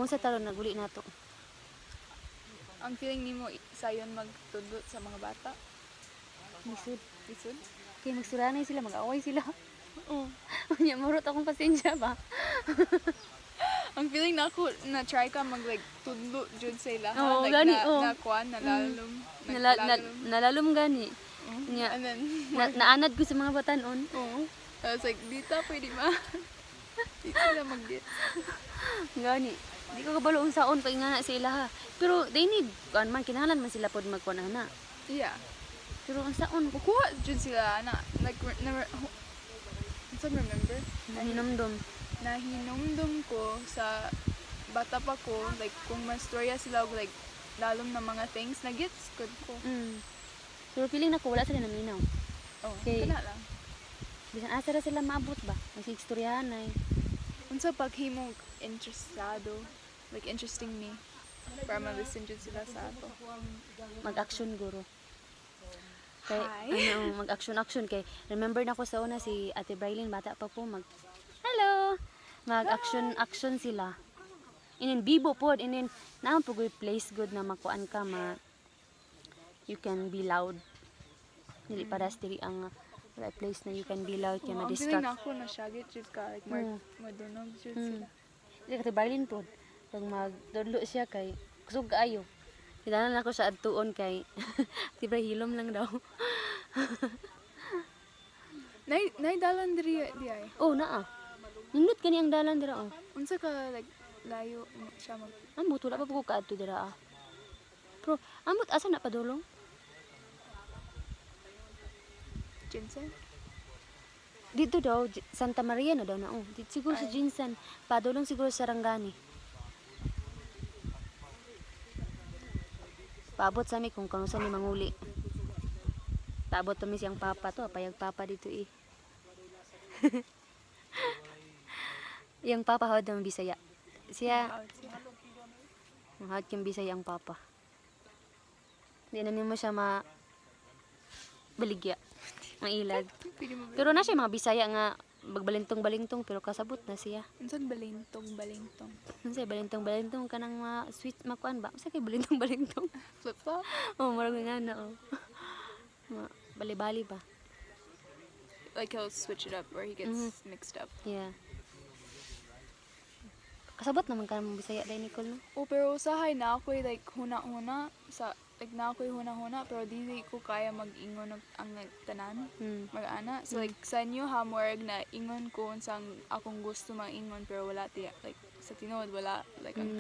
Kung sa taron naguli nato. Ang feeling nimo sayon magtudlo sa mga bata? Lisod. Lisod? Kay magsuranay sila, mag-away sila. Oo. Unya murot akong pasensya ba. Ang feeling na ako na try ka mag like tudlo jud sa ila. Oo, Like gani, oo. na kuan nalalom. Nalalom gani. Oo. Nya, And then naanad ko sa mga batanon. oo. I was like, dita pwede ma. Di sila mag-get. Gani. Di ko kabalo ang saon pag nga na sila ha. Pero they need kuan man kinahanglan man sila pod magkuan na. Yeah. Pero ang saon Kuha jud sila na like never remember? nahinomdom. Nahinumdum ko sa bata pa ko, like kung mastorya sila og like lalom na mga things na gets good ko. Pero feeling nako wala sila naminaw. Oh, Okay. kana lang. Bisan asa ra sila maabot ba? Magsistoryahan ay. Unsa paghimo interesado, like interesting me para ma-listen jud sila sa ato. Mag-action guro. Kay Hi. mag-action kay remember na ko sa una si Ate Brailyn bata pa po hello. Mag-action sila. Inin bibo pod inin naam po place good na makuan ka you can be loud. Dili para diri ang right place na you can be loud kay Ang feeling ma-distract. na ako na syagit jud ka, like madunog jud sila. Dili Ate Brailyn pod pag magdudlo siya kay kusog kaayo. Kailangan ako sa adtuon kay tibray hilom lang daw. Nay dalan diri di ay. Oh, naa. Nindot kani ang dalan dira oh. Unsa ka like layo mo siya mag Ambot wala pa ko kaadto dira ah. Pero ambot asa na padulong? Jensen? Dito daw Santa Maria na daw na oh. Dito siguro sa Ay. Jinsan. Padulong siguro sa Rangani. Paabot sa mi kung kanusa ni manguli. Paabot to mi siyang papa to, payag papa dito eh. Yang papa hawad ng Bisaya. Siya, hawad kang Bisaya ang papa. Hindi namin mo siya baligya, mailad. Pwede mo Pero na siya mga Bisaya nga bagbalintong-balintong pero kasabot na siya. unsan balintong. Ano siya balintong-balintong kanang sweet makuan ba? Sa kay balintong-balintong. Flip flop? Oh, marami nga na oh. Bali-bali ba? Like he'll switch it up or he gets mixed up. Yeah. Kasabot naman ka ng Bisaya dahil Nicole no? Oh, pero usahay na ako'y like huna-huna sa like na ako'y huna-huna pero dili ko kaya mag-ingon ang tanan mag-ana. So like sa inyo hamorg na ingon ko unsang akong gusto ma-ingon pero wala tiya like sa tinuod wala like ang